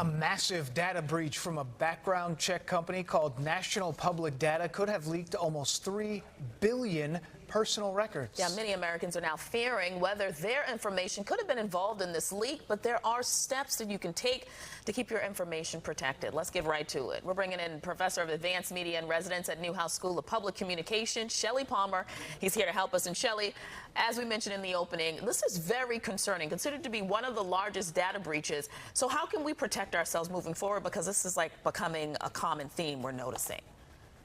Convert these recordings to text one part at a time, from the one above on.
A massive data breach from a background check company called National Public Data could have leaked almost 3 billion personal records. Yeah, many Americans are now fearing whether their information could have been involved in this leak, but there are steps that you can take to keep your information protected. Let's get right to it. We're bringing in Professor of Advanced Media and Residence at Newhouse School of Public Communication, Shelley Palmer. He's here to help us. And Shelley, as we mentioned in the opening, this is very concerning, considered to be one of the largest data breaches. So how can we protect ourselves moving forward? Because this is like becoming a common theme we're noticing.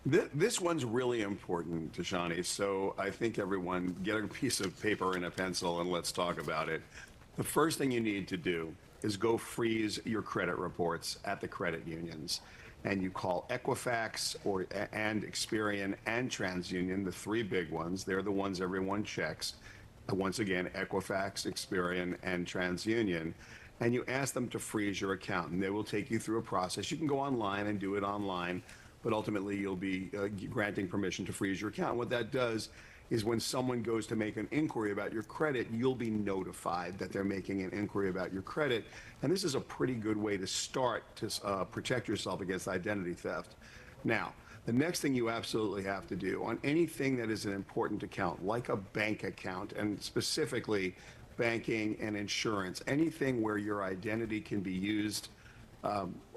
This one's really important, Tashani, so I think everyone get a piece of paper and a pencil and let's talk about it. The first thing you need to do is go freeze your credit reports at the credit unions. And you call Equifax and Experian and TransUnion, the three big ones. They're the ones everyone checks. Once again, Equifax, Experian, and TransUnion. And you ask them to freeze your account, and they will take you through a process. You can go online and do it online, but ultimately you'll be granting permission to freeze your account. What that does is when someone goes to make an inquiry about your credit, you'll be notified that they're making an inquiry about your credit. And this is a pretty good way to start to protect yourself against identity theft. Now, the next thing you absolutely have to do on anything that is an important account, like a bank account, and specifically banking and insurance, anything where your identity can be used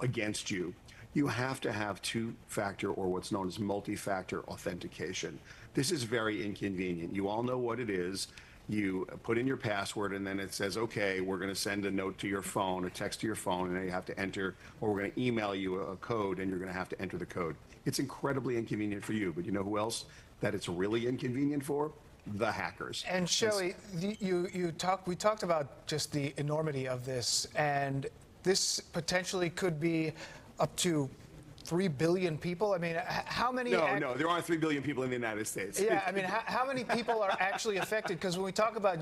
against you, you have to have two-factor or what's known as multi-factor authentication. This is very inconvenient. You all know what it is. You put in your password and then it says, okay, we're going to send a note to your phone, a text to your phone, and then you have to enter, or we're going to email you a code and you're going to have to enter the code. It's incredibly inconvenient for you, but you know who else that it's really inconvenient for? The hackers. And Shelley, we talked about just the enormity of this, and this potentially could be up to 3 billion people. I mean, how many? No, there aren't 3 billion people in the United States. Yeah, I mean, how many people are actually affected? Because when we talk about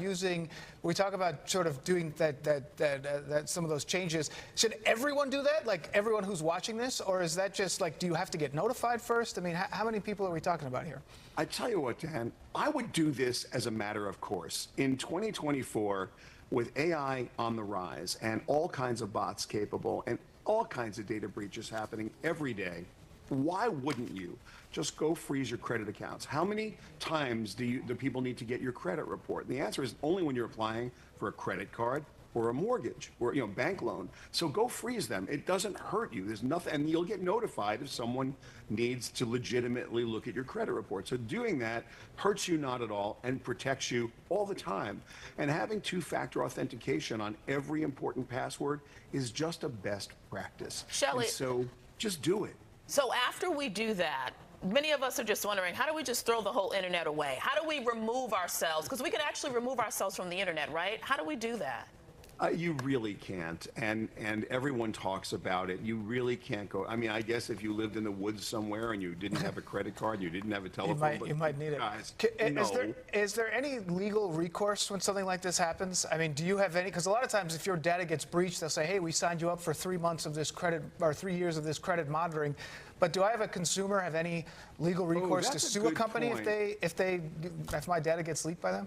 sort of doing that some of those changes, should everyone do that? Like everyone who's watching this, or is that just like, do you have to get notified first? I mean, how many people are we talking about here? I tell you what, Dan, I would do this as a matter of course. In 2024, with AI on the rise and all kinds of bots capable and all kinds of data breaches happening every day, why wouldn't you just go freeze your credit accounts? How many times do people need to get your credit report? And the answer is only when you're applying for a credit card or a mortgage or bank loan. So go freeze them. It doesn't hurt you. There's nothing, and you'll get notified if someone needs to legitimately look at your credit report. So doing that hurts you not at all and protects you all the time. And having two-factor authentication on every important password is just a best practice. Shelley, and so just do it. So after we do that, many of us are just wondering, how do we just throw the whole internet away? How do we remove ourselves? Because we can actually remove ourselves from the internet, right? How do we do that? You really can't, and everyone talks about it. You really can't go. I mean, I guess if you lived in the woods somewhere and you didn't have a credit card, you didn't have a telephone, you might need it. Guys, is there any legal recourse when something like this happens? I mean, do you have any? Because a lot of times, if your data gets breached, they'll say, "Hey, we signed you up for 3 months of this credit or 3 years of this credit monitoring." But do I, have a consumer, have any legal recourse to sue a company if my data gets leaked by them?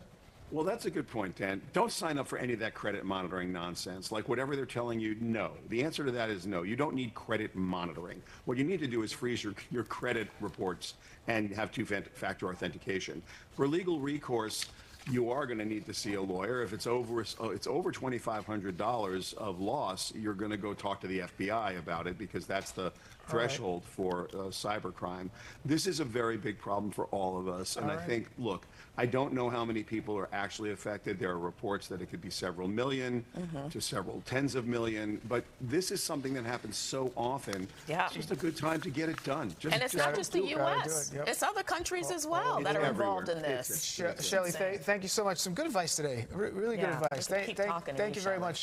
Well, that's a good point, Dan. Don't sign up for any of that credit monitoring nonsense. Like whatever they're telling you, no. The answer to that is no. You don't need credit monitoring. What you need to do is freeze your credit reports and have two-factor authentication. For legal recourse, you are going to need to see a lawyer. If it's over $2,500 of loss, you're going to go talk to the FBI about it because that's the threshold for cybercrime. This is a very big problem for all of us. And I think, look, I don't know how many people are actually affected. There are reports that it could be several million to several tens of million. But this is something that happens so often. Yeah. It's just a good time to get it done. And it's not just the U.S. It's other countries as well that are involved in this. Shelley, thank you so much. Some good advice today. Really good advice. Thank you very much.